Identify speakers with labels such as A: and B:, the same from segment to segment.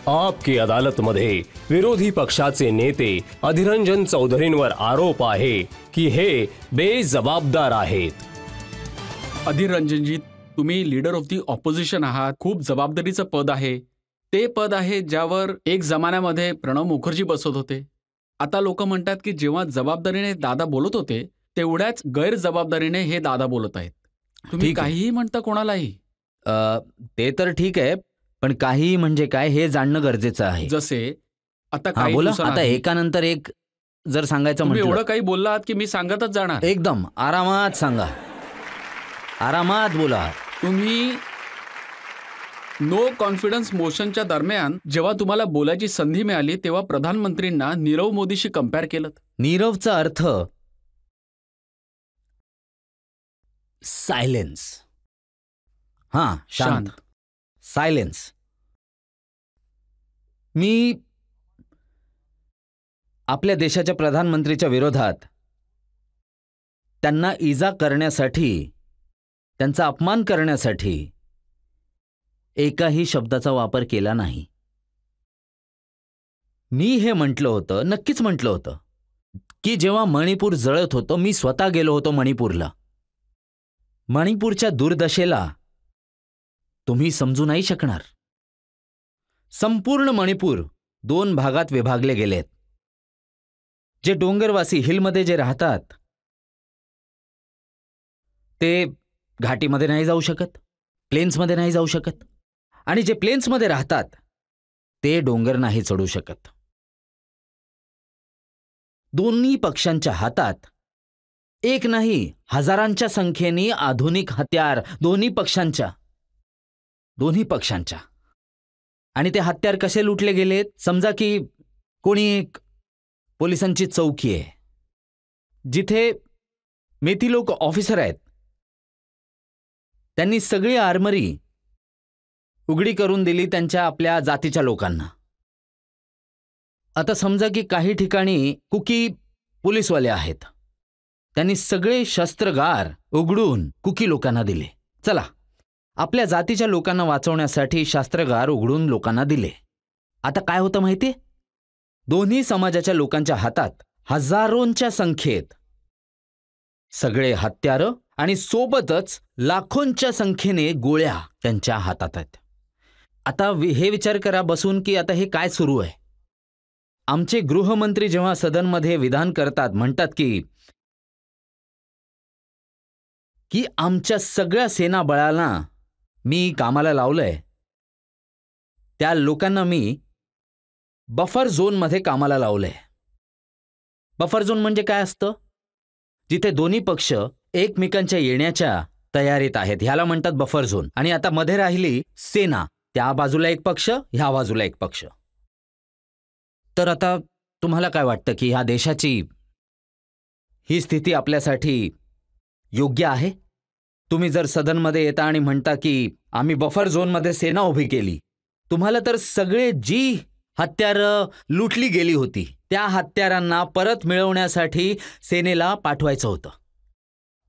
A: आप की अदालतमध्ये विरोधी पक्षाचे नेते अधिरंजन चौधरींवर आरोप आहे की हे बेजबाबदार आहेत।
B: अधिरंजनजी, तुम्ही लीडर ऑफ दी ऑपोजिशन आहात, खूप जबाबदारीचं पद आहे। ते पद आहे ज्यावर एक जमान्यामध्ये प्रणव मुखर्जी बसत होते। आता लोक म्हणतात की जेव्हा जबाबदारीने दादा बोलत होते तेवढ्याच गैरजबाबदारीने हे दादा बोलत आहेत। तुम्ही काहीही म्हणता कोणालाही।
C: ते तर ठीक आहे, पण काही म्हणजे काय हे जाणणं गरजेचं आहे।
B: जसे आता
C: काही बोला, आता एकानंतर एक जर सांगायचं
B: म्हटलं,
C: एवढं
B: एवढं काही बोलला आहात की मी सांगतच जाणार।
C: एकदम आरामात सांगा, आरामात बोला।
B: तुम्ही नो कॉन्फिडन्स मोशनच्या दरम्यान जेव्हा तुम्हाला बोलायची संधी मिळाली तेव्हा प्रधानमंत्रींना नीरव मोदीशी कंपेअर केलं।
C: नीरवचा अर्थ सायलेन्स। हां, शांत, सायलेन्स। मी आपल्या देशाच्या प्रधानमंत्रीच्या विरोधात त्यांना इजा करण्यासाठी, त्यांचा अपमान करण्यासाठी एकाही शब्दाचा वापर केला नाही। मी हे म्हटलं होतं, नक्कीच म्हटलं होतं की जेव्हा मणिपूर जळत होतं मी स्वतः गेलो होतो मणिपूरला। मणिपूरच्या दुर्दशेला तुम्ही समजू नाही शकणार। संपूर्ण मणिपूर 2 भागात विभागले गेलेत। जे डोंगरवासी हिलमध्ये जे राहतात ते घाटीमध्ये नाही जाऊ शकत, प्लेन्समध्ये नाही जाऊ शकत, आणि जे प्लेन्समध्ये राहतात ते डोंगर नाही चढू शकत। दोन्ही पक्षांच्या हातात एक नाही हजारांच्या संख्येने आधुनिक हत्यार, दोन्ही पक्षांच्या। आणि ते हत्यार कसे लुटले गेलेत? समजा की कोणी एक पोलिसांची चौकी आहे जिथे मेथी लोक ऑफिसर आहेत, त्यांनी सगळी आर्मरी उघडी करून दिली त्यांच्या आपल्या जातीच्या लोकांना। आता समजा की काही ठिकाणी कुकी पोलीसवाले आहेत, त्यांनी सगळे शस्त्रगार उघडून कुकी लोकांना दिले। चला, आपल्या जातीच्या लोकांना वाचवण्यासाठी शस्त्रगार उघडून लोकांना दिले। आता काय होतं माहिती? दोन्ही समाजाच्या लोकांच्या हातात हजारोंच्या संख्येत सगळे हत्यारं आणि सोबतच लाखोंच्या संख्येने गोळ्या त्यांच्या हातात आहेत। आता हे विचार करा बसून की आता हे काय सुरू आहे। आमचे गृहमंत्री जेव्हा सदनमध्ये विधान करतात, म्हणतात की आमच्या सगळ्या सेनाबळाला मी कामाला लावलंय, त्या लोकांना मी बफर झोनमध्ये कामाला लावलंय। बफर झोन म्हणजे काय असतं? जिथे दोन्ही पक्ष एकमेकांच्या येण्याच्या तयारीत आहेत, ह्याला म्हणतात बफर झोन। आणि आता मध्ये राहिली सेना, त्या बाजूला एक पक्ष, ह्या बाजूला एक पक्ष। तर आता तुम्हाला काय वाटतं की ह्या देशाची ही स्थिती आपल्यासाठी योग्य आहे? तुम्ही जर सदनमध्ये येता आणि म्हणता की आम्ही बफर झोनमध्ये सेना उभी केली, तुम्हाला तर सगळे जी हत्यारं लुटली गेली होती त्या हत्यारांना परत मिळवण्यासाठी सेनेला पाठवायचं होतं।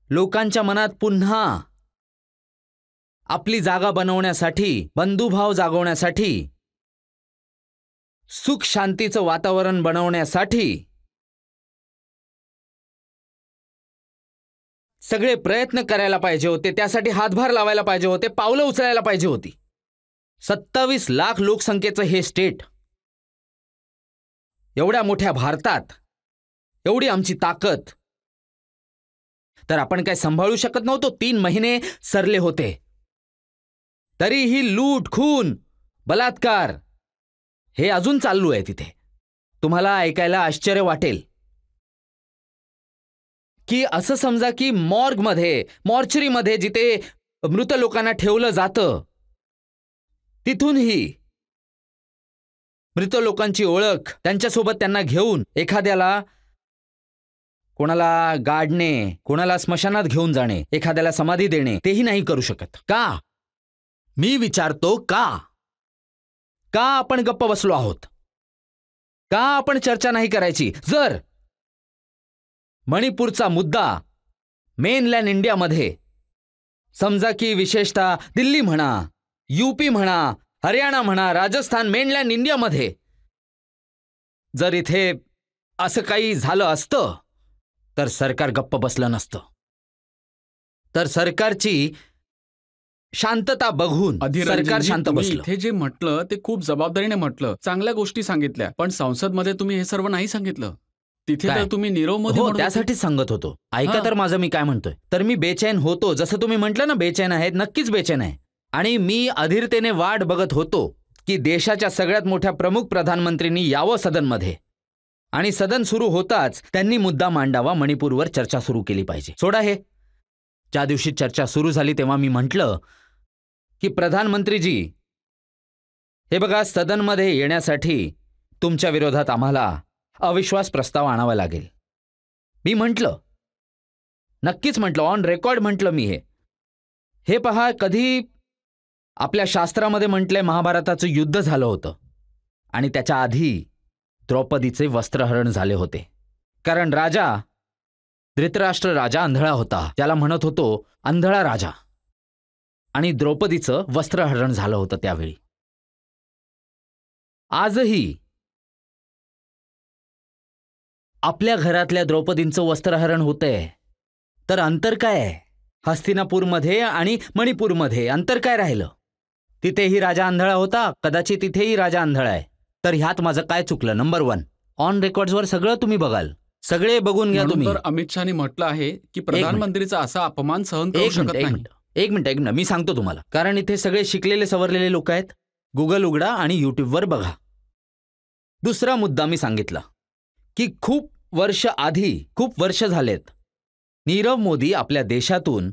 C: लोकांच्या मनात पुन्हा आपली जागा बनवण्यासाठी, बंधुभाव जागवण्यासाठी, सुख शांतीचं वातावरण बनवण्यासाठी सगळे प्रयत्न करायला पाहिजे होते, त्यासाठी हातभार लावायला पाहिजे होते, पावलं उचलायला पाहिजे होती। 27 लाख लोकसंख्येचं हे स्टेट, एवढ्या मोठ्या भारतात एवढी आमची ताकद, तर आपण काय सांभाळू शकत नव्हतो? 3 महिने सरले होते, तरीही लूट, खून, बलात्कार हे अजून चालू आहे तिथे। तुम्हाला ऐकायला आश्चर्य वाटेल की असं समजा की मॉर्चरीमध्ये जिथे मृत लोकांना ठेवलं जातं, तिथूनही मृत लोकांची ओळख, त्यांच्यासोबत त्यांना घेऊन एखाद्याला, कोणाला गाडणे, कोणाला स्मशानात घेऊन जाणे, एखाद्याला समाधी देणे, तेही नाही करू शकत का? मी विचारतो का आपण गप्प बसलो आहोत? का आपण चर्चा नाही करायची? जर मणिपूरचा मुद्दा मेनलँड इंडियामध्ये, समजा की विशेषतः दिल्ली म्हणा, यूपी म्हणा, हरियाणा म्हणा, राजस्थान, मेनलँड इंडियामध्ये जर इथे असं काही झालं असतं तर सरकार गप्प बसलं नसतं. तर सरकारची शांतता बघून सरकार शांत बसलं.
B: इथे जे म्हटलं ते खूप जबाबदारीने म्हटलं, चांगल्या गोष्टी सांगितल्या, पण संसदमध्ये तुम्ही हे सर्व नाही सांगितलं. तिथे तर तुम्ही नीरव मोदी
C: हो,
B: म्हणत होते.
C: त्यासाठी सांगत होतो. ऐका तर माझं मी काय म्हणतोय. तर मी बेचैन होतो, जसं तुम्ही म्हटलं ना बेचैन आहे, नक्कीच बेचैन आहे. आणि मी अधीरतेने वाट बघत होतो की देशाच्या सगळ्यात मोठ्या प्रमुख प्रधानमंत्रींनी यावं सदनमध्ये, आणि सदन सुरू होताच त्यांनी मुद्दा मांडावा, मणिपूरवर चर्चा सुरू केली पाहिजे. सोडा हे, ज्या दिवशी चर्चा सुरू झाली तेव्हा मी म्हटलं की प्रधानमंत्रीजी, हे बघा, सदनमध्ये येण्यासाठी तुमच्या विरोधात आम्हाला अविश्वास प्रस्ताव आणावा लागेल. मी म्हटलं, नक्कीच म्हटलं, ऑन रेकॉर्ड म्हटलं मी हे पहा, कधी आपल्या शास्त्रामध्ये म्हटलंय महाभारताचं युद्ध झालं होतं आणि त्याच्या आधी द्रौपदीचे वस्त्रहरण झाले होते. कारण राजा धृतराष्ट्र राजा आंधळा होता, त्याला म्हणत होतो आंधळा राजा, आणि द्रौपदीचं वस्त्रहरण झालं होतं त्यावेळी. आजही आपल्या घरातल्या द्रौपदींचं वस्त्रहरण होतंय, तर अंतर काय आहे? हस्तिनापूरमध्ये आणि मणिपूरमध्ये अंतर काय राहिलं? तिथेही राजा आंधळा होता, कदाचित तिथेही राजा आंधळा आहे. तर ह्यात माझं काय चुकलं? नंबर 1, ऑन रेकॉर्ड्सवर सगळं तुम्ही बघाल, सगळे बघून घ्या तुम्ही.
B: तर अमित शहानी म्हटलं आहे की प्रधानमंत्रीचा असा अपमान सहन करू शकत नाही.
C: एक मिनिट, मी सांगतो तुम्हाला. कारण इथे सगळे शिकलेले सवरलेले लोक आहेत. गुगल उघडा आणि यूट्यूबवर बघा. दुसरा मुद्दा मी सांगितला की खूप वर्ष झालेत, नीरव मोदी आपल्या देशातून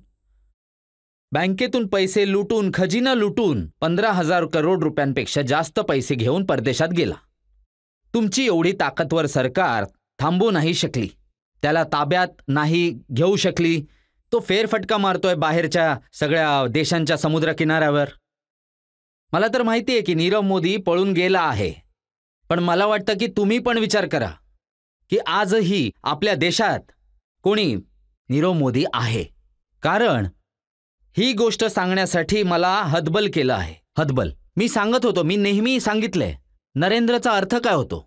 C: बँकेतून पैसे लुटून, खजिना लुटून 15,000 करोड रुपयांपेक्षा जास्त पैसे घेऊन परदेशात गेला. तुमची एवढी ताकदवर सरकार थांबू नाही शकली, त्याला ताब्यात नाही घेऊ शकली. तो फेरफटका मारतोय बाहेरच्या सगळ्या देशांच्या समुद्रकिनाऱ्यावर. मला तर माहिती आहे की नीरव मोदी पळून गेला आहे, पण मला वाटतं की तुम्ही पण विचार करा की आजही आपल्या देशात कोणी नीरव मोदी आहे. कारण ही गोष्ट सांगण्यासाठी मला हतबल केलं आहे. हतबल मी सांगत होतो, मी नेहमी सांगितलंय, नरेंद्रचा अर्थ काय होतो?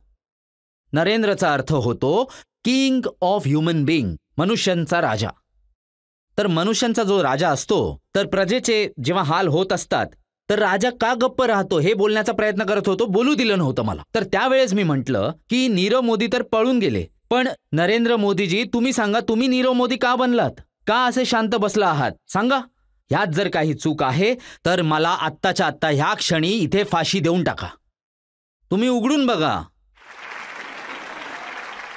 C: नरेंद्रचा अर्थ होतो किंग ऑफ ह्युमन बीइंग, मनुष्यांचा राजा. तर मनुष्यांचा जो राजा असतो, तर प्रजेचे जेव्हा हाल होत असतात तर राजा का गप्प राहतो हे बोलण्याचा प्रयत्न करत होतो, बोलू दिलं नव्हतं मला. तर त्यावेळेस मी म्हटलं की नीरव मोदी तर पळून गेले, पण नरेंद्र मोदीजी तुम्ही सांगा, तुम्ही नीरव मोदी का बनलात? का असे शांत बसला आहात? सांगा. ह्यात जर काही चूक आहे तर मला आत्ताच्या आत्ता ह्या क्षणी इथे फाशी देऊन टाका. तुम्ही उघडून बघा,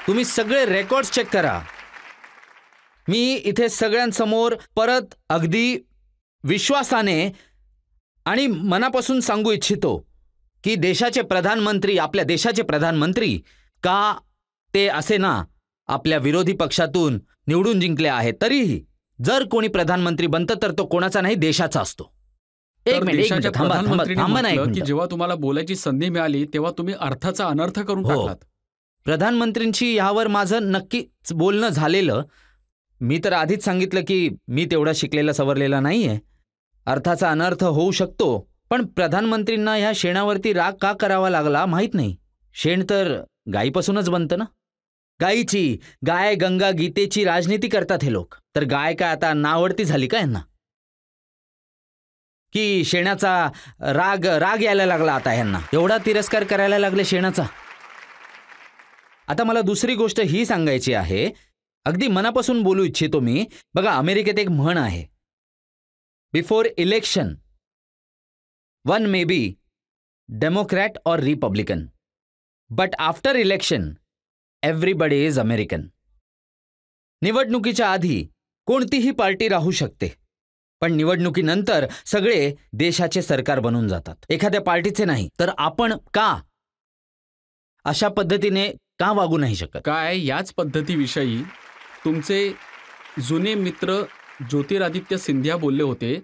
C: तुम्ही सगळे रेकॉर्ड्स चेक करा. मी इथे सगळ्यांसमोर परत अगदी विश्वासाने आणि मनापासून सांगू इच्छितो की देशाचे प्रधानमंत्री, आपल्या देशाचे प्रधानमंत्री, का ते असे ना आपल्या विरोधी पक्षातून निवडून जिंकले आहेत, तरीही जर कोणी प्रधानमंत्री बनतं तर तो कोणाचा नाही, देशाचा असतो. एक मिनिट, थांबा.
B: की जेव्हा तुम्हाला बोलायची संधी मिळाली तेव्हा तुम्ही अर्थाचा अनर्थ करून टाकलात.
C: प्रधानमंत्र्यांशी यावर माझं नक्कीच बोलणं झालेलं. मी तर आधीच सांगितलं की मी तेवढा शिकलेला सवरलेला नाहीये. अर्थाचा अनर्थ होऊ शकतो, पण प्रधानमंत्रींना ह्या शेणावरती राग का करावा लागला माहीत नाही. शेण तर गायीपासूनच बनतं ना. गाय गंगा गीतेची राजनीती करतात हे लोक. तर गाय काय आता नावडती झाली का यांना? की शेणाचा राग यायला लागला आता ह्यांना? एवढा तिरस्कार करायला लागले शेणाचा. आता मला दुसरी गोष्ट ही सांगायची आहे, अगदी मनापासून बोलू इच्छितो मी. बघा, अमेरिकेत एक म्हण आहे, before election one may be Democrat और Republican, but after election everybody is American. निवडणुकीच्या आधी कोणतीही पार्टी राहू शकते, पण निवडणुकीनंतर सगळे देशाचे सरकार बनून जातात, एखाद्या पार्टीचे नाही. तर आपण का अशा पद्धतीने का वागू नाही शकत?
B: काय याच पद्धतीविषयी तुमचे जुने मित्र ज्योतिरादित्य सिंधिया बोलले होते.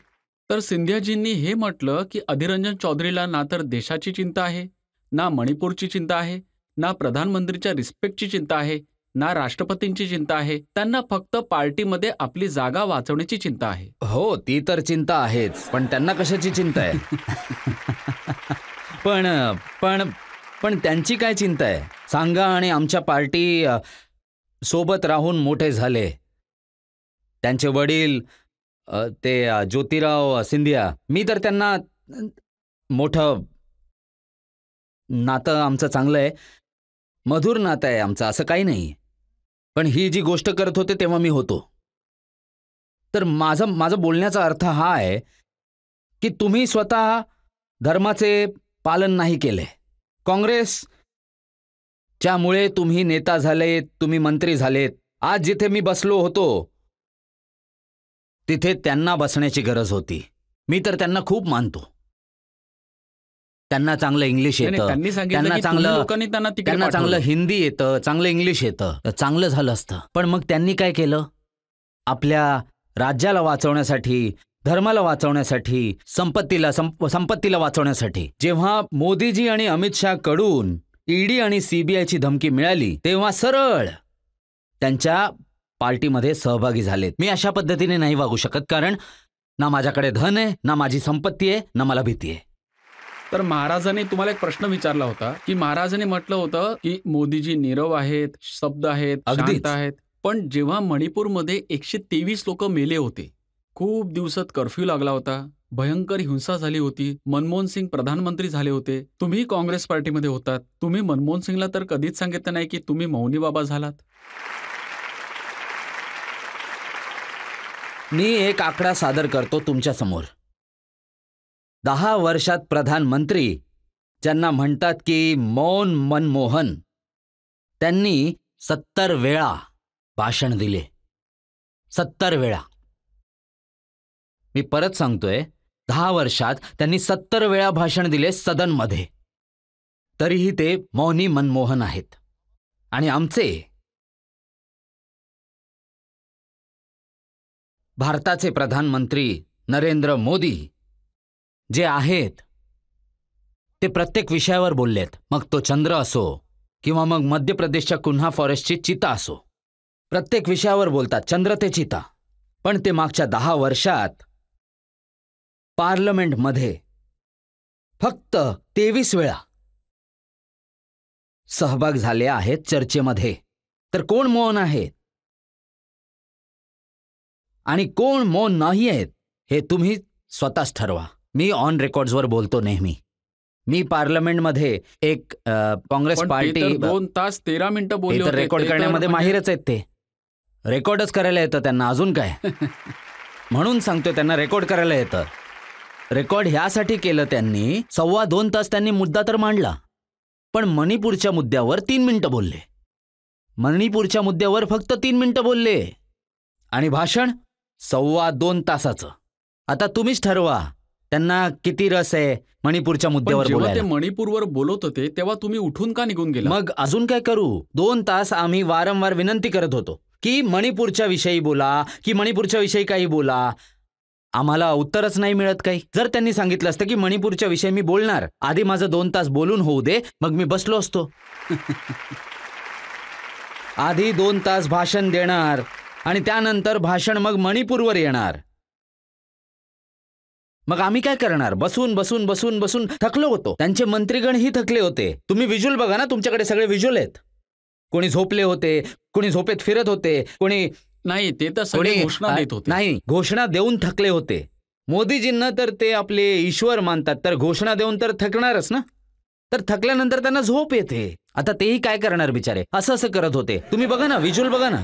B: तर सिंधियाजींनी हे म्हटलं की अधीररंजन चौधरीला ना तर देशाची चिंता आहे, ना मणिपूरची चिंता आहे, ना प्रधानमंत्रीच्या रिस्पेक्टची चिंता आहे, ना राष्ट्रपतींची चिंता आहे. त्यांना फक्त पार्टीमध्ये आपली जागा वाचवण्याची चिंता आहे.
C: हो, ती तर चिंता आहेच, पण त्यांना कशाची चिंता आहे? पण पण पण त्यांची काय चिंता आहे सांगा. आणि आमच्या पार्टी सोबत राहून मोठे झाले. त्यांचे वडील ते ज्योतिराव सिंधिया, मी तर त्यांना मोठं नातं आमचं चांगलं आहे, मधुर नातं आहे आमचं, असं काही नाही. पण ही जी गोष्ट करत होते तेव्हा मी होतो. तर माझं बोलण्याचा अर्थ हा आहे की तुम्ही स्वतः धर्माचे पालन नाही केले. काँग्रेस ज्यामुळे तुम्ही नेता झालेत, तुम्ही मंत्री झालेत. आज जिथे मी बसलो होतो तिथे त्यांना बसण्याची गरज होती. मी तर त्यांना खूप मानतो. त्यांना चांगलं इंग्लिश येतं, त्यांना चांगलं हिंदी येतं, चांगलं इंग्लिश येतं. तर चांगलं झालं असतं. पण मग त्यांनी काय केलं? आपल्या राज्याला वाचवण्यासाठी, धर्माला वाचवण्यासाठी, संपत्तीला वाचवण्यासाठी जेव्हा मोदीजी आणि अमित शाह कडून ईडी आणि सीबीआयची धमकी मिळाली तेव्हा सरळ त्यांच्या पार्टीमध्ये सहभागी झालेत. मी अशा पद्धतीने नाही वागू शकत, कारण ना माझ्याकडे धन आहे, ना माझी संपत्ती आहे, ना मला भीती आहे.
B: तर महाराजांनी तुम्हाला एक प्रश्न विचारला होता की महाराजांनी म्हटलं होतं की मोदीजी नीरव आहेत, शब्द आहेत, शांत आहेत. पण जेव्हा मणिपूरमध्ये 123 लोक मेले होते, खूप दिवसात कर्फ्यू लागला होता, भयंकर हिंसा झाली होती, मनमोहन सिंग प्रधानमंत्री झाले होते, तुम्ही काँग्रेस पार्टीमध्ये होतात, तुम्ही मनमोहन सिंगला तर कधीच सांगितलं नाही की तुम्ही मौनी बाबा झालात.
C: मी एक आकडा सादर करतो तुमच्या समोर. 10 वर्षात प्रधानमंत्री, ज्यांना म्हणतात की मौन मनमोहन, त्यांनी 70 वेळा भाषण दिले. 70 वेळा. मी परत सांगतोय, 10 वर्षात त्यांनी 70 वेळा भाषण दिले सदनमध्ये. तरीही ते मौनी मनमोहन आहेत. आणि आमचे भारताचे प्रधानमंत्री नरेंद्र मोदी जे आहेत ते प्रत्येक विषयावर बोललेत. मग तो चंद्र असो किंवा मग मध्य प्रदेशच्या कुन्हा फॉरेस्टची चिता असो, प्रत्येक विषयावर बोलतात, चंद्र ते चिता. पण ते मागच्या 10 वर्षात पार्लमेंटमध्ये फक्त 23 वेळा सहभाग झाले आहेत चर्चेमध्ये. तर कोण मौन आहेत आणि कोण मौन नाही आहेत हे तुम्ही स्वतःच ठरवा. मी ऑन रेकॉर्ड्सवर बोलतो नेहमी. मी पार्लमेंटमध्ये एक काँग्रेस पार्टी
B: 2 तास 13 मिनिटं बोलले होते.
C: रेकॉर्ड करण्यामध्ये माहिरच आहेत. ते रेकॉर्डच करायला येतं त्यांना, अजून काय. म्हणून सांगतोय, त्यांना रेकॉर्ड करायला येतं. रेकॉर्ड ह्यासाठी केलं त्यांनी, 2.25 तास त्यांनी मुद्दा तर मांडला, पण मणिपूरच्या मुद्द्यावर 3 मिनिटं बोलले. मणिपूरच्या मुद्द्यावर फक्त 3 मिनिटं बोलले आणि भाषण 2.25 तासाचं. आता तुम्हीच ठरवा त्यांना किती रस आहे मणिपूरच्या मुद्द्यावर बोलायला.
B: ते मणिपूरवर बोलत होते तेव्हा तुम्ही उठून का निघून गेला?
C: मग अजून काय करू? 2 तास आम्ही वारंवार विनंती करत होतो की मणिपूरच्या विषयी बोला, की मणिपूरच्या विषयी काही बोला. आम्हाला उत्तरच नाही मिळत काही. जर त्यांनी सांगितलं असतं की मणिपूरच्या विषयी मी बोलणार, आधी माझं 2 तास बोलून होऊ दे, मग मी बसलो असतो. आधी 2 तास भाषण देणार आणि त्यानंतर भाषण मग मणिपूरवर येणार. मग आम्ही काय करणार? बसून बसून बसून बसून थकलो होतो. त्यांचे मंत्रीगणही थकले होते. तुम्ही व्हिज्युअल बघा ना, तुमच्याकडे सगळे व्हिज्युअल आहेत. कोणी झोपले होते, कोणी झोपेत फिरत होते, कोणी
B: नाही, ते तर सगळे घोषणा देत होते.
C: नाही, घोषणा देऊन थकले होते. मोदीजींना तर ते आपले ईश्वर मानतात, तर घोषणा देऊन तर थकणारच ना. तर थकल्यानंतर त्यांना झोप येते. आता तेही काय करणार बिचारे, असं करत होते. तुम्ही बघा ना, व्हिज्युअल बघा ना.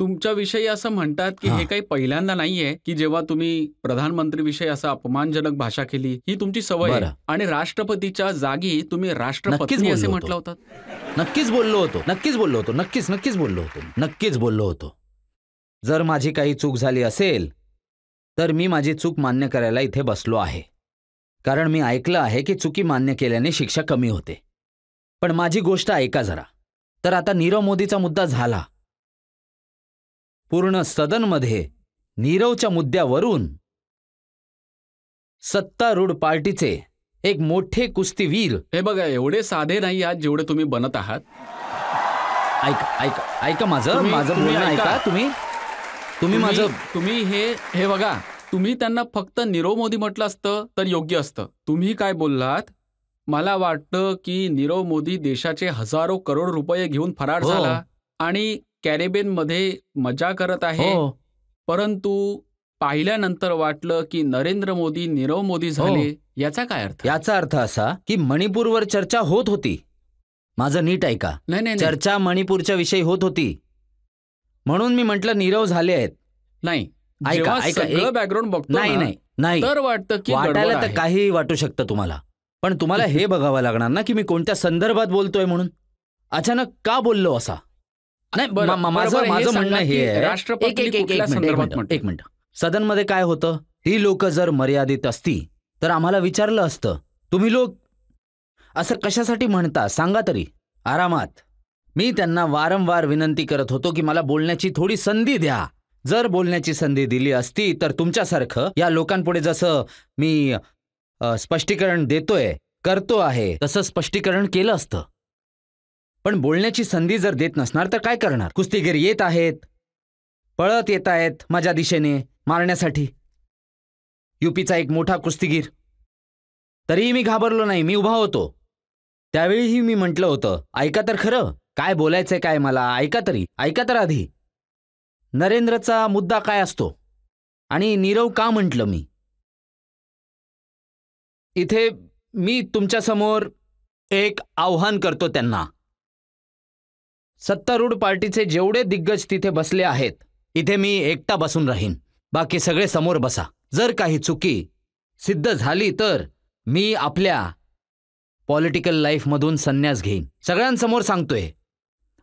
B: तुमच्याविषयी असं म्हणतात की हे काही पहिल्यांदा नाहीये की जेव्हा तुम्ही प्रधानमंत्री विषयी असं अपमानजनक भाषा केली. ही तुमची सवय आहे. आणि राष्ट्रपतीच्या जागी तुम्ही राष्ट्रपती असे म्हटलं होतं.
C: नक्कीच बोललो होतो, नक्कीच बोललो होतो, नक्कीच बोललो होतो, नक्कीच बोललो होतो. जर माझी काही चूक झाली असेल तर मी माझी चूक मान्य करायला इथे बसलो आहे. कारण मी ऐकलं आहे की चुकी मान्य केल्याने शिक्षा कमी होते. पण माझी गोष्ट ऐका जरा. तर आता नीरव मोदीचा मुद्दा झाला. पूर्ण सदनमध्ये नीरवच्या मुद्द्यावरून सत्तारूढ पार्टीचे एक मोठे कुस्तीवीर,
B: हे बघा, एवढे साधे नाही आहात जेवढे तुम्ही बनत आहात.
C: ऐका माझं बोलणं ऐका. तुम्ही माझं
B: तुम्ही हे बघा, तुम्ही त्यांना फक्त नीरव मोदी म्हटलं असतं तर योग्य असतं. तुम्ही काय बोललात, मला वाटतं की नीरव मोदी देशाचे हजारो करोड रुपये घेऊन फरार
C: हो.
B: झाला आणि कॅरेबियनमध्ये मजा करत आहे.
C: हो
B: परंतु पाहिल्यानंतर वाटलं की नरेंद्र मोदी नीरव मोदी झाले. याचा काय अर्थ?
C: याचा अर्थ असा की मणिपूरवर चर्चा होत होती. माझं नीट ऐका.
B: नाही नाही नाही.
C: चर्चा मणिपूरच्या विषयी होत होती म्हणून मी म्हटलं नीरव झाले आहेत.
B: नाही
C: ऐका,
B: जेव्हा
C: ऐका,
B: सगळं
C: एक-
B: बॅकग्राऊंड बघतो
C: नाही
B: ना,
C: नाही नाही
B: तर वाटतं की गडबड
C: वाटायला तर
B: आहे.
C: काहीही वाटू शकतं तुम्हाला, पण तुम्हाला हे बघावं लागणार ना की मी कोणत्या संदर्भात बोलतोय म्हणून. अचानक का बोललो असा? नाही
B: बरं,
C: मा- मा- माझं
B: बरोबर, हे
C: माझं
B: सांगा
C: म्हणणं
B: की
C: हे आहे.
B: राष्ट्रपती
C: एक- एक- एक-
B: कुठल्या
C: एक मिनिट,
B: संदर्भात
C: एक मिनिट,
B: म्हणते?
C: एक मिनिट. सदनमध्ये काय होतं, ही लोक जर मर्यादित असती तर आम्हाला विचारलं असतं, तुम्ही लोक असं कशासाठी म्हणता सांगा तरी आरामात. मी त्यांना वारंवार विनंती करत होतो की मला बोलण्याची थोडी संधी द्या. जर बोलण्याची संधी दिली असती तर तुमच्यासारखं या लोकांपुढे जसं मी स्पष्टीकरण देतोय करतो आहे तसं स्पष्टीकरण केलं असतं. पण बोलण्याची संधी जर देत नसणार तर काय करणार? कुस्तीगीर येत आहेत, पळत येत आहेत माझ्या दिशेने मारण्यासाठी. युपीचा एक मोठा कुस्तीगीर. तरीही मी घाबरलो नाही, मी उभा होतो. त्यावेळीही मी म्हटलं होतं, ऐका तर खरं, काय बोलायचंय काय मला, ऐका तरी, ऐका तर आधी. नरेंद्रचा मुद्दा काय असतो आणि नीरव का म्हटलं मी. इथे मी तुमच्यासमोर एक आव्हान करतो त्यांना. सत्तारूढ पार्टीचे जेवढे दिग्गज तिथे बसले आहेत, इथे मी एकटा बसून राहीन, बाकी सगळे समोर बसा. जर काही चुकी सिद्ध झाली तर मी आपल्या पॉलिटिकल लाईफमधून संन्यास घेईन. सगळ्यांसमोर सांगतोय,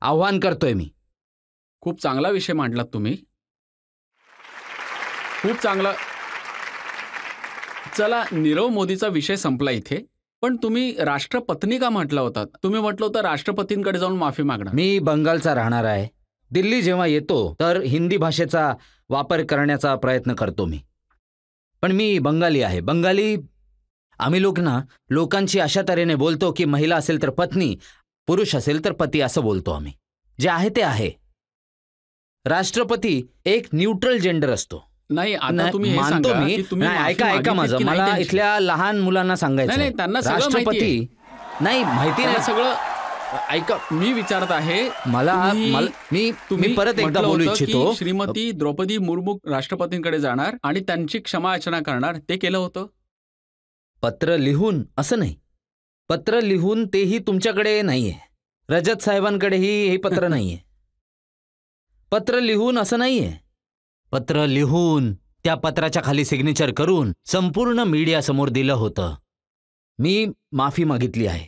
C: आव्हान करतोय मी.
B: खूप चांगला विषय मांडलात तुम्ही, खूप चांगला. चला, नीरव मोदीचा विषय संपला इथे. पण तुम्ही राष्ट्रपत्नी का म्हटला होता? तुम्ही म्हटलं होतं राष्ट्रपतींकडे जाऊन माफी मागणार.
C: मी बंगालचा राहणार आहे. दिल्ली जेव्हा येतो तर हिंदी भाषेचा वापर करण्याचा प्रयत्न करतो मी. पण मी बंगाली आहे. बंगाली आम्ही लोक ना लोकांची अशा तऱ्हेने बोलतो की महिला असेल तर पत्नी, पुरुष असेल तर पती असं बोलतो आम्ही. जे आहे ते आहे. राष्ट्रपती एक न्यूट्रल जेंडर असतो.
B: नाही, आता
C: नाही,
B: तुम्ही हे
C: मानतो
B: सांगा
C: मी.
B: की तुम्ही
C: नाही,
B: माफी
C: ऐका
B: मागितलीत
C: माझं.
B: की नाही
C: मला
B: त्यांची?
C: इथल्या लहान मुलांना सांगायचं
B: नाही, त्यांना सगळं
C: राष्ट्रपती नाही माहिती
B: त्यांना
C: नाही
B: सगळं
C: ऐका
B: मी विचारत आहे.
C: मला मी
B: तुम्ही
C: परत एकदा
B: म्हटलं
C: बोलू
B: होतं की
C: इच्छितो.
B: श्रीमती द्रौपदी मुर्मू राष्ट्रपतींकडे जाणार आणि त्यांची क्षमायाचना करणार. ते केलं होतं?
C: पत्र लिहून असं नाही. पत्र लिहून तेही तुमच्याकडे नाहीये. रजत साहेबांकडेही हे पत्र नाहीये. पत्र लिहून असं नाहीये. पत्र लिहून त्या पत्राच्या खाली सिग्नेचर करून संपूर्ण मीडिया समोर दिलं होतं. मी माफी मागितली आहे.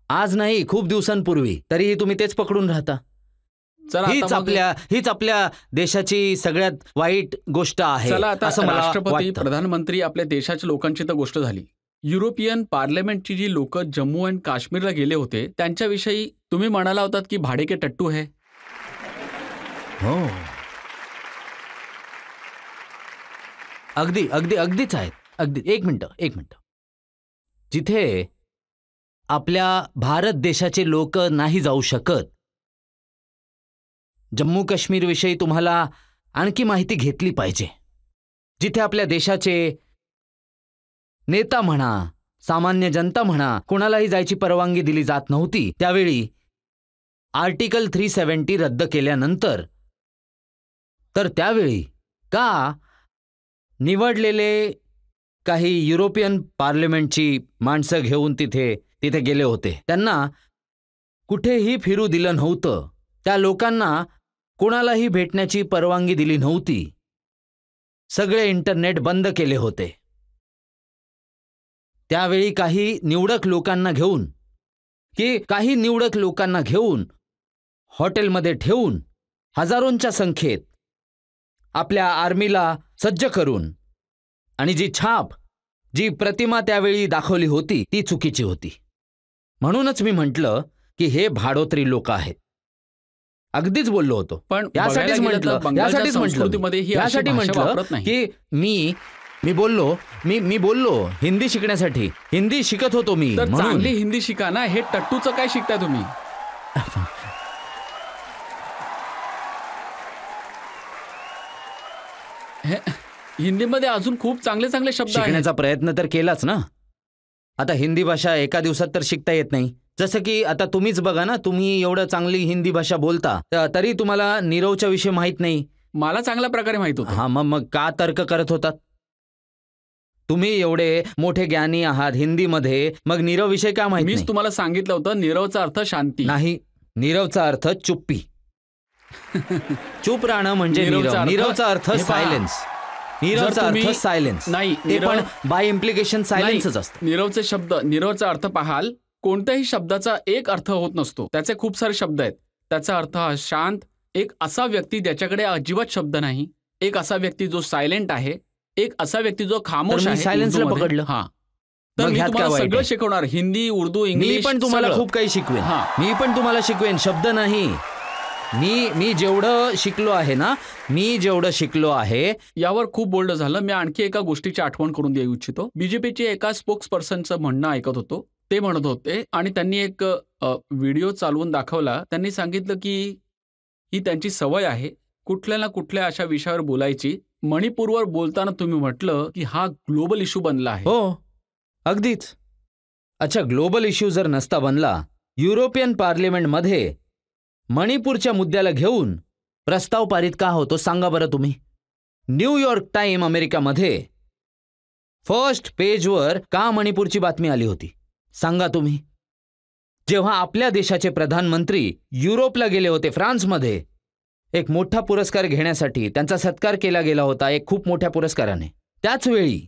C: आज नाही, खूप दिवसांपूर्वी. तरीही तुम्ही तेच पकडून राहता.
B: चला आता मग-
C: हीच आपल्या देशाची सगळ्यात वाईट गोष्ट आहे
B: चला आता
C: असं मला
B: राष्ट्रपती,
C: वाटतं.
B: प्रधानमंत्री, आपल्या देशाच्या लोकांची तर गोष्ट झाली. युरोपियन पार्लमेंटची जी लोक जम्मू अँड काश्मीरला गेले होते त्यांच्याविषयी तुम्ही म्हणाला होतात की भाडे के टट्टू है.
C: हो, अगदीच आहेत. अगदी एक मिनिट. जिथे आपल्या भारत देशाचे लोक नाही जाऊ शकत, जम्मू काश्मीर विषयी तुम्हाला आणखी माहिती घेतली पाहिजे. जिथे आपल्या देशाचे नेता म्हणा, सामान्य जनता म्हणा, कोणालाही जायची परवानगी दिली जात नव्हती, त्यावेळी आर्टिकल 370 रद्द केल्यानंतर तर त्यावेळी का निवडलेले काही युरोपियन पार्लमेंटची माणसं घेऊन तिथे गेले होते. त्यांना कुठेही फिरू दिलं नव्हतं. त्या लोकांना कोणालाही भेटण्याची परवानगी दिली नव्हती. सगळे इंटरनेट बंद केले होते. त्यावेळी काही निवडक लोकांना घेऊन हॉटेलमध्ये ठेवून हजारोंच्या संख्येत आपल्या आर्मीला सज्ज करून आणि जी प्रतिमा त्यावेळी दाखवली होती ती चुकीची होती. म्हणूनच मी म्हटलं की हे भाडोत्री लोक आहेत. अगदीच बोललो होतो.
B: पण
C: यासाठीच म्हटलं की मी बोललो हिंदी शिकण्यासाठी. हिंदी शिकत होतो मी.
B: तर
C: म्हणून.
B: चांगली हिंदी शिका ना. हे टट्टूचं काय शिकताय तुम्ही? हिंदीमध्ये अजून खूप चांगले चांगले शब्द आहेत.
C: शिकण्याचा प्रयत्न तर केलाच ना. आता हिंदी भाषा एका दिवसात तर शिकता येत नाही. जसं की आता तुम्हीच बघा ना, तुम्ही एवढं चांगली हिंदी भाषा बोलता तरी तुम्हाला नीरवच्या विषयी माहित नाही.
B: मला चांगल्या प्रकारे माहित होतं.
C: हा, मग का तर्क करत होतात? तुम्ही एवढे मोठे ज्ञानी आहात हिंदीमध्ये, मग नीरव विषय का माहित
B: मीच
C: नाही?
B: तुम्हाला सांगितलं होतं नीरवचा अर्थ शांती.
C: नाही, नीरवचा अर्थ चुप्पी. चुप राहणं म्हणजे नीरव. नीरवचा अर्थ
B: हे पहा,
C: सायलेन्स. नीरवचा अर्थ
B: तुम्ही-
C: सायलेन्स.
B: नाही,
C: ते पण बाय इम्प्लिकेशन सायलेन्सच असतं.
B: नीरवचे शब्द, नीरवचा अर्थ पाहाल, कोणत्याही शब्दाचा एक अर्थ होत नसतो. त्याचे खूप सारे शब्द आहेत. त्याचा अर्थ हा शांत, एक असा व्यक्ती ज्याच्याकडे अजिबात शब्द नाही, एक असा व्यक्ती जो सायलेंट आहे, एक असा व्यक्ती जो खामोश
C: तर मी
B: आहे.
C: सायलेन्सला
B: उर्दूमध्ये.
C: पकडलं.
B: हा, तर
C: मग
B: मी
C: ह्यात
B: तुम्हाला
C: काय वाईट
B: सगळं
C: आहे?
B: शिकवणार, हिंदी, उर्दू,
C: मी
B: इंग्लिश.
C: पण तुम्हाला
B: सगळं.
C: खूप काही शिकवेन.
B: हा.
C: मी पण तुम्हाला शिकवेन. शब्द नाही. मी जेवढं शिकलो आहे ना, मी जेवढं शिकलो आहे.
B: यावर खूप बोलणं झालं. मी आणखी एका गोष्टीची आठवण करून देऊ इच्छितो. बीजेपीचे एका स्पोक्स पर्सनचं म्हणणं ऐकत होतो. ते म्हणत होते आणि त्यांनी एक व्हिडिओ चालवून दाखवला. त्यांनी सांगितलं की ही त्यांची सवय आहे कुठल्या ना कुठल्या अशा विषयावर बोलायची. मणिपूरवर बोलताना तुम्ही म्हटलं की हा ग्लोबल इश्यू बनला आहे.
C: हो, अगदीच. अच्छा, ग्लोबल इश्यू जर नसता बनला, युरोपियन पार्लिमेंटमध्ये मणिपूरच्या मुद्द्याला घेऊन प्रस्ताव पारित का होतो सांगा बरं तुम्ही. न्यूयॉर्क टाइम अमेरिकामध्ये फर्स्ट पेजवर का मणिपूरची बातमी आली होती सांगा तुम्ही. जेव्हा आपल्या देशाचे प्रधानमंत्री युरोपला गेले होते, फ्रान्समध्ये, एक मोठा पुरस्कार घेण्यासाठी त्यांचा सत्कार केला गेला होता एक खूप मोठ्या पुरस्काराने. त्याच वेळी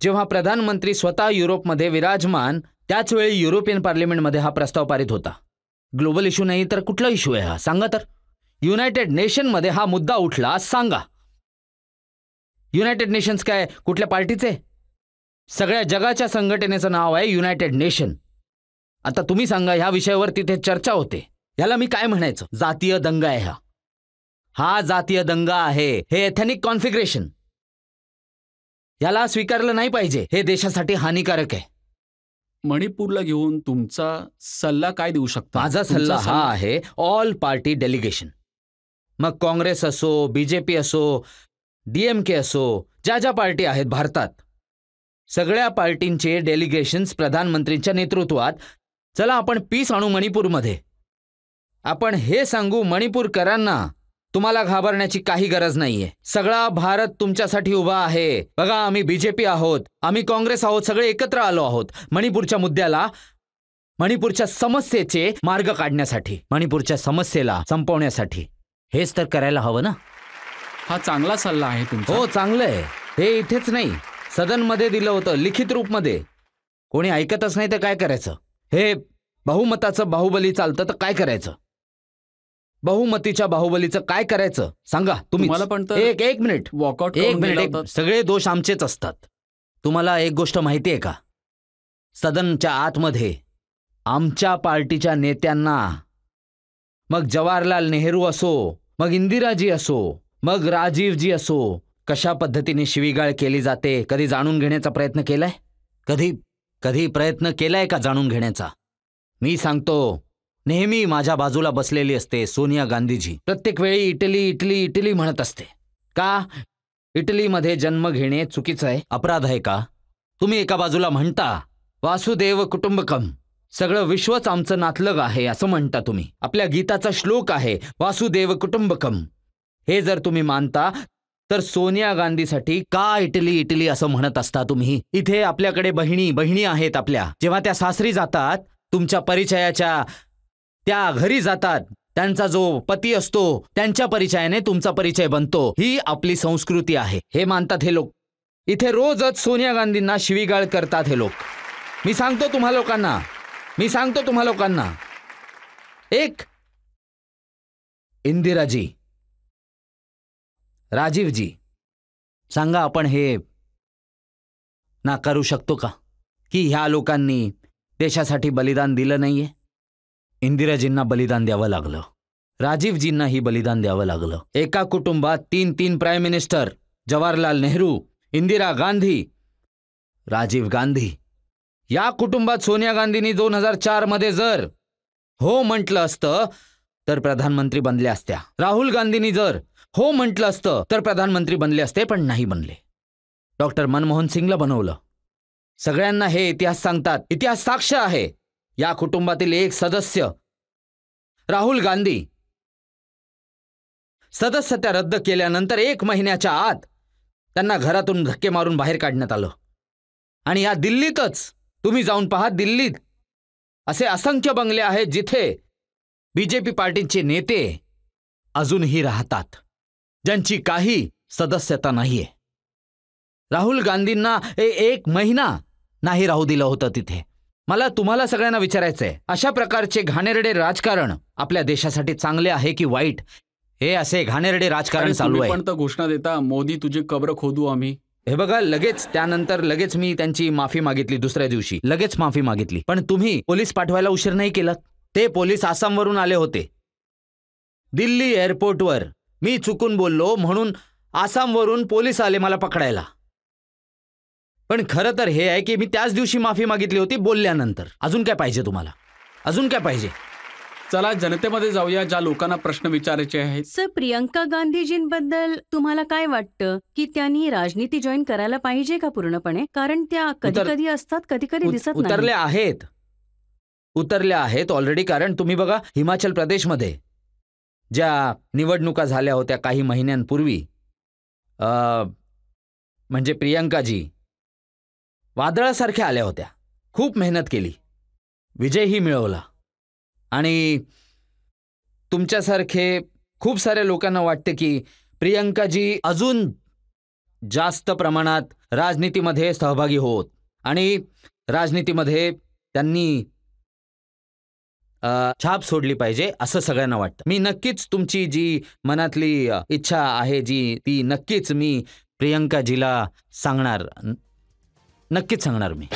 C: जेव्हा प्रधानमंत्री स्वतः युरोपमध्ये विराजमान, त्याच वेळी युरोपियन पार्लिमेंटमध्ये हा प्रस्ताव पारित होता. ग्लोबल इश्यू नाही तर कुठला इश्यू आहे हा सांगा तर. युनायटेड नेशनमध्ये हा मुद्दा उठला सांगा. युनायटेड नेशन्स काय कुठल्या पार्टीचे? सगळ्या जगाच्या संघटनेचं नाव आहे युनायटेड नेशन. आता तुम्ही सांगा, ह्या विषयावर तिथे चर्चा होते. ह्याला मी काय म्हणायचं? जातीय दंगा आहे हा जातीय दंगा आहे. हे एथनिक कॉन्फिगरेशन, याला स्वीकारलं नाही पाहिजे. हे देशासाठी हानिकारक आहे.
B: मणिपूरला घेऊन तुमचा सल्ला काय देऊ शकता?
C: माझा
B: तुमचा
C: सल्ला हा आहे, ऑल पार्टी डेलिगेशन. मग काँग्रेस असो, बीजेपी असो, DMK असो, ज्या ज्या पार्टी आहेत भारतात, सगळ्या पार्टींचे डेलिगेशन्स प्रधानमंत्रींच्या नेतृत्वात, चला आपण पीस आणू मणिपूरमध्ये. आपण हे सांगू मणिपूरकरांना, तुम्हाला घाबरण्याची काही गरज नाहीये. सगळा भारत तुमच्यासाठी उभा आहे. बघा, आम्ही बीजेपी आहोत, आम्ही काँग्रेस आहोत, सगळे एकत्र आलो आहोत मणिपूरच्या मुद्द्याला, मणिपूरच्या समस्येचे मार्ग काढण्यासाठी, मणिपूरच्या समस्येला संपवण्यासाठी. हेच तर करायला हवं ना.
B: हा चांगला सल्ला आहे तुमचा.
C: हो, चांगलं आहे. हे इथेच नाही, सदनमध्ये दिलं होतं, लिखित रूपमध्ये. कोणी ऐकतच नाही तर काय करायचं? हे बहुमताचं बाहुबली चालतं तर काय करायचं? बहुमतीच्या बाहुबलीचं काय करायचं सांगा तुम्ही.
B: तुम्हाला पण तर
C: एक मिनिट,
B: वॉकआउट
C: एक मिनिट. सगळे दोष आमचेच असतात. तुम्हाला एक गोष्ट माहिती आहे का? सदनच्या आतमध्ये आमच्या पार्टीच्या नेत्यांना, मग जवाहरलाल नेहरू असो, मग इंदिराजी असो, मग राजीवजी असो, कशा पद्धतीने शिवीगाळ केली जाते कधी जाणून घेण्याचा प्रयत्न केलाय? कधी प्रयत्न केलाय का जाणून घेण्याचा? मी सांगतो, नेहमी माझ्या बाजूला बसलेली असते सोनिया गांधीजी. प्रत्येक वेळी इटली इटली इटली म्हणत असते. का? इटलीमध्ये जन्म घेणे चुकीचं आहे, अपराध आहे का? तुम्ही एका बाजूला म्हणता वासुदेव कुटुंबकम, सगळं विश्वच आमचं नातलग आहे असं म्हणता तुम्ही. आपल्या गीताचा श्लोक आहे वासुदेव कुटुंबकम. हे जर तुम्ही मानता तर सोनिया गांधीसाठी का इटली इटली असं म्हणत असता तुम्ही? इथे आपल्याकडे बहिणी आहेत आपल्या. जेव्हा त्या सासरी जातात, तुमच्या परिचयाच्या त्या घरी जातात, त्यांचा जो पती असतो त्यांच्या परिचयाने तुमचा परिचय बनतो. ही आपली संस्कृती आहे. हे मानतात हे लोक. इथे रोजच सोनिया गांधींना शिवीगाळ करतात हे लोक. मी सांगतो तुम्हा लोकांना, एक इंदिराजी, राजीवजी, सांगा आपण हे नाकारू शकतो का की ह्या लोकांनी देशासाठी बलिदान दिलं नाहीये? इंदिराजींना बलिदान द्यावं लागलं, राजीवजींनाही बलिदान द्यावं लागलं. एका कुटुंबात 3 प्राईम मिनिस्टर, जवाहरलाल नेहरू, इंदिरा गांधी, राजीव गांधी. या कुटुंबात सोनिया गांधींनी 2004 मध्ये जर हो म्हटलं असतं तर प्रधानमंत्री बनले असत्या. राहुल गांधींनी जर हो म्हटलं असतं तर प्रधानमंत्री बनले असते, पण नाही बनले. डॉक्टर मनमोहन सिंगला बनवलं. सगळ्यांना हे इतिहास सांगतात. इतिहास साक्ष आहे. या कुटुंबातील एक सदस्य राहुल गांधी सदस्यता रद्द केल्यानंतर 1 महिन्याच्या आत त्यांना घरातून धक्के मारून बाहेर काढण्यात आलं. आणि या दिल्लीतच तुम्ही जाऊन पहा, दिल्लीत असे असंख्य बंगले आहेत जिथे बीजेपी पार्टीचे नेते अजूनही राहतात, ज्यांची काही सदस्यता नाहीये. राहुल गांधींना 1 महिना नाही राहू दिलं होतं तिथे. मला तुम्हाला सगळ्यांना विचारायचंय, अशा प्रकारचे घाणेरडे राजकारण आपल्या देशासाठी चांगले आहे की वाईट? हे असे घाणेरडे राजकारण चालू आहे.
B: पण तर घोषणा देता, मोदी तुझी कब्र खोदू आम्ही.
C: हे बघा, त्यानंतर लगेच मी त्यांची माफी मागितली. दुसऱ्या दिवशी लगेच माफी मागितली. पण तुम्ही पोलीस पाठवायला उशीर नाही केलात. ते पोलीस आसामवरून आले होते. दिल्ली एअरपोर्टवर मी चुकून बोललो म्हणून आसामवरून पोलीस आले मला पकडायला. पण खरं तर हे आहे की मी त्याच दिवशी माफी मागितली होती बोलल्यानंतर. अजून काय पाहिजे तुम्हाला? अजून काय पाहिजे?
B: चला जनतेमध्ये जाऊया, ज्या लोकांना प्रश्न विचारायचे आहेत.
D: सर, प्रियंका गांधीजींबद्दल तुम्हाला काय वाटतं की त्यांनी राजनीती जॉईन करायला पाहिजे का पूर्णपणे? कारण त्या कधी कधी असतात, कधी कधी दिसत नाही.
C: उतरल्या आहेत ऑलरेडी. कारण तुम्ही बघा, हिमाचल प्रदेशमध्ये ज्या निवडणुका झाल्या होत्या काही महिन्यांपूर्वी, म्हणजे प्रियंकाजी वादळासारख्या आल्या होत्या. खूप मेहनत केली, विजयही मिळवला. आणि तुमच्यासारखे खूप साऱ्या लोकांना वाटते की प्रियंकाजी अजून जास्त प्रमाणात राजनीतीमध्ये सहभागी होत आणि राजनीतीमध्ये त्यांनी छाप सोडली पाहिजे असं सगळ्यांना वाटतं. मी नक्कीच तुमची जी मनातली इच्छा आहे ती नक्कीच मी प्रियंकाजीला सांगणार. नक्कीच सांगणार मी.